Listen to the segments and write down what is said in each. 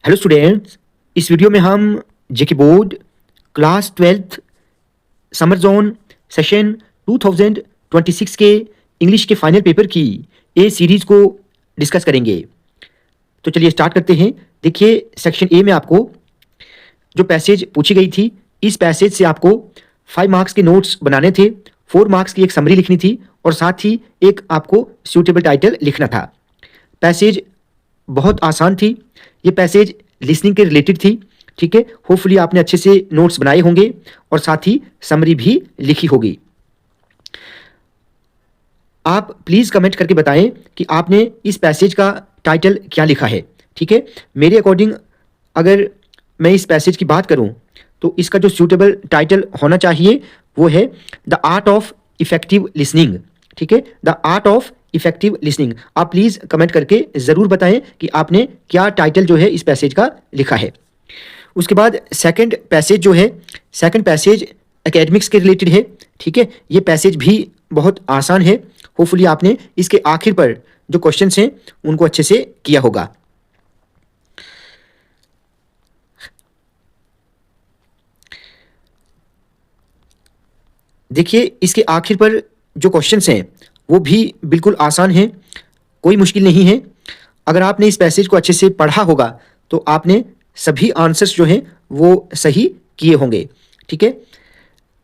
Hello students. इस video में हम JK board class 12th summer zone session 2026 के इंग्लिश के फाइनल पेपर की ए सीरीज को डिस्कस करेंगे। तो चलिए स्टार्ट करते हैं। देखिए, सेक्शन ए में आपको जो पैसेज पूछी गई थी, इस पैसेज से आपको 5 मार्क्स के नोट्स बनाने थे, 4 मार्क्स की एक समरी लिखनी थी और साथ ही एक आपको सूटेबल टाइटल लिखना था। पैसेज बहुत आसान थी। ये पैसेज लिसनिंग के रिलेटेड थी। ठीक है, होपफुली आपने अच्छे से नोट्स बनाए होंगे और साथ ही समरी भी लिखी होगी। आप प्लीज़ कमेंट करके बताएं कि आपने इस पैसेज का टाइटल क्या लिखा है। ठीक है, मेरे अकॉर्डिंग अगर मैं इस पैसेज की बात करूं तो इसका जो सूटेबल टाइटल होना चाहिए वो है the art of effective listening. ठीक है, the art of effective listening. आप प्लीज़ कमेंट करके ज़रूर बताएं कि आपने क्या टाइटल जो है इस पैसेज का लिखा है। उसके बाद सेकंड पैसेज जो है, सेकंड पैसेज एकेडमिक्स के रिलेटेड है। ठीक है, ये पैसेज भी बहुत आसान है। होपफुली आपने इसके आखिर पर जो क्वेश्चंस हैं उनको अच्छे से किया होगा। देखिए, इसके आखिर पर जो क्वेश्चंस हैं वो भी बिल्कुल आसान हैं, कोई मुश्किल नहीं है। अगर आपने इस पैसेज को अच्छे से पढ़ा होगा तो आपने सभी आंसर्स जो हैं वो सही किए होंगे। ठीक है,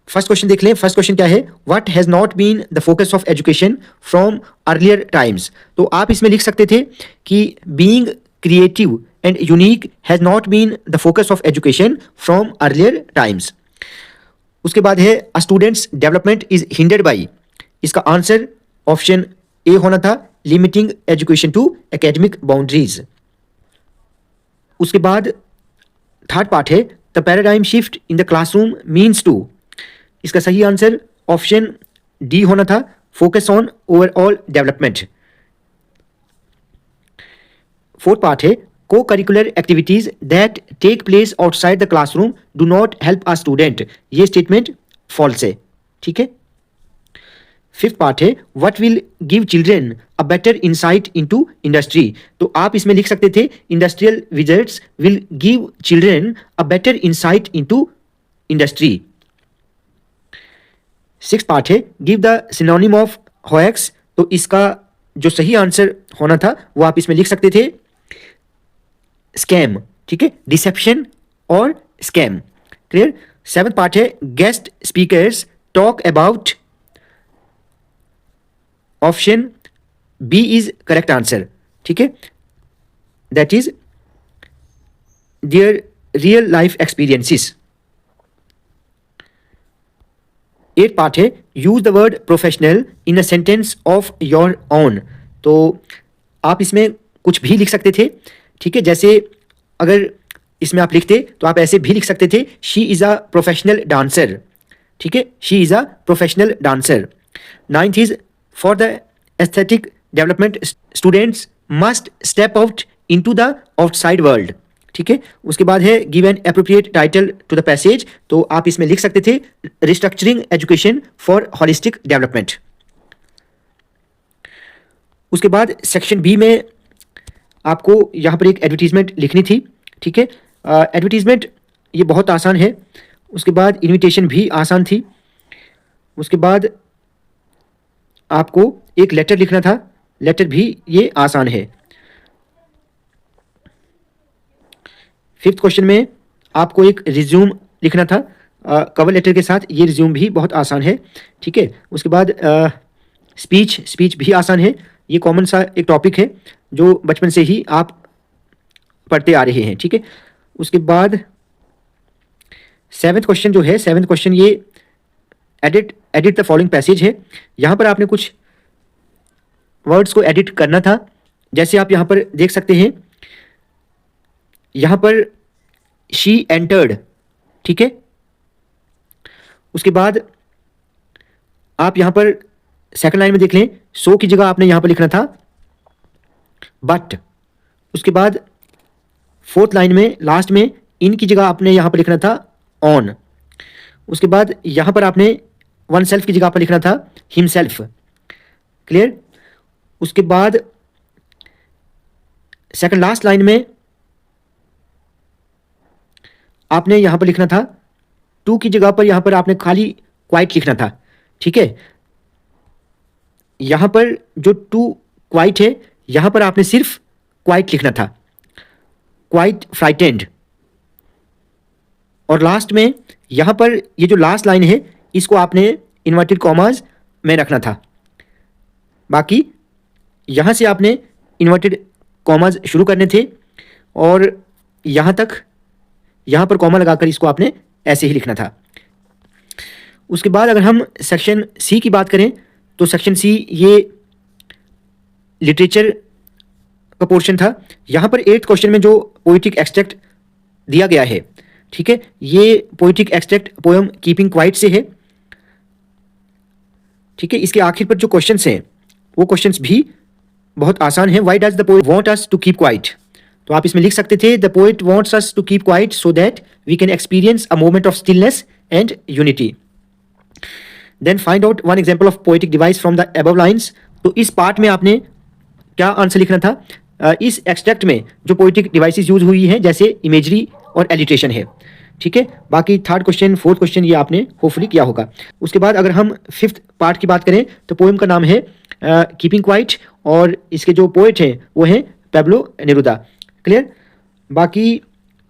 फर्स्ट क्वेश्चन देख लें। फर्स्ट क्वेश्चन क्या है? What has not been the focus of education from earlier times. तो आप इसमें लिख सकते थे कि being creative and unique has not been the focus of education from earlier times. उसके बाद है a students development is hindered by. इसका आंसर ऑप्शन ए होना था, limiting education to academic boundaries. उसके बाद थर्ड पार्ट है the paradigm shift in the classroom means to. इसका सही आंसर ऑप्शन डी होना था, focus on overall development. Fourth part है co curricular activities that take place outside the classroom do not help a student. ये statement false है। ठीक है, fifth part है what will give children a better insight into industry. तो आप इसमें लिख सकते थे industrial visits will give children a better insight into industry. Six part है give the synonym of hoax. तो इसका जो सही आंसर होना था वो आप इसमें लिख सकते थे स्कैम। ठीक है, डिसेप्शन और स्कैम। क्लियर। सेवंथ पार्ट है guest speakers talk about. Option B is correct answer. ठीक है, that is their real life experiences. Eight part है use the word professional in a sentence of your own. तो आप इसमें कुछ भी लिख सकते थे। ठीक है, जैसे अगर इसमें आप लिखते तो आप ऐसे भी लिख सकते थे she is a professional dancer. ठीक है, she is a professional dancer. Ninth is for the aesthetic development students must step out into the outside world. ठीक है, उसके बाद है give an appropriate title to the passage. तो आप इसमें लिख सकते थे restructuring education for holistic development. उसके बाद सेक्शन बी में आपको यहाँ पर एक एडवर्टीजमेंट लिखनी थी। ठीक है, एडवर्टीजमेंट ये बहुत आसान है। उसके बाद इनविटेशन भी आसान थी। उसके बाद आपको एक लेटर लिखना था, लेटर भी ये आसान है। फिफ्थ क्वेश्चन में आपको एक रिज्यूम लिखना था कवर लेटर के साथ। ये रिज्यूम भी बहुत आसान है। ठीक है, उसके बाद स्पीच भी आसान है। ये कॉमन सा एक टॉपिक है जो बचपन से ही आप पढ़ते आ रहे हैं। ठीक है, उसके बाद सेवेंथ क्वेश्चन जो है, सेवेंथ क्वेश्चन ये एडिट द फॉलोइंग पैसेज है। यहाँ पर आपने कुछ वर्ड्स को एडिट करना था। जैसे आप यहाँ पर देख सकते हैं, यहाँ पर शी एंटर्ड। ठीक है, उसके बाद आप यहाँ पर सेकंड लाइन में देख लें, सो की जगह आपने यहाँ पर लिखना था बट। उसके बाद फोर्थ लाइन में लास्ट में इन की जगह आपने यहाँ पर लिखना था ऑन। उसके बाद यहाँ पर आपने वन सेल्फ की जगह पर लिखना था हिमसेल्फ। क्लियर। उसके बाद सेकंड लास्ट लाइन में आपने यहाँ पर लिखना था, टू की जगह पर यहाँ पर आपने खाली क्वाइट लिखना था। ठीक है, यहाँ पर जो टू क्वाइट है, यहाँ पर आपने सिर्फ क्वाइट लिखना था, क्वाइट फ्राइटेंड। और लास्ट में यहाँ पर ये जो लास्ट लाइन है, इसको आपने इन्वर्टेड कॉमास में रखना था। बाकी यहाँ से आपने इन्वर्टेड कॉमास शुरू करने थे और यहाँ तक, यहाँ पर कॉमा लगाकर इसको आपने ऐसे ही लिखना था। उसके बाद अगर हम सेक्शन सी की बात करें तो सेक्शन सी ये लिटरेचर का पोर्शन था। यहाँ पर 8th क्वेश्चन में जो पोइटिक एक्सट्रैक्ट दिया गया है, ठीक है, ये poetic extract poem keeping quiet से है। ठीक है, इसके आखिर पर जो क्वेश्चंस हैं वो क्वेश्चंस भी बहुत आसान है। Why does the poet want us to keep quiet, तो आप इसमें लिख सकते थे, the poet wants us to keep quiet so that we can experience a moment of stillness and unity. Then find out one example of poetic device from the above lines. तो इस part में आपने क्या answer लिखना था, इस extract में जो पोएटिक डिवाइसेस यूज हुई हैं जैसे इमेजरी और एलिट्रेशन है। ठीक है, बाकी 3rd क्वेश्चन 4th क्वेश्चन ये आपने होपफुली किया होगा। उसके बाद अगर हम 5th पार्ट की बात करें तो पोएम का नाम है कीपिंग क्वाइट और इसके जो पोएट हैं वो हैं पेब्लो नेरुदा। क्लियर, बाकी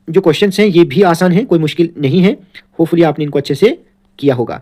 जो क्वेश्चंस हैं ये भी आसान हैं, कोई मुश्किल नहीं है। होपफुली आपने इनको अच्छे से किया होगा।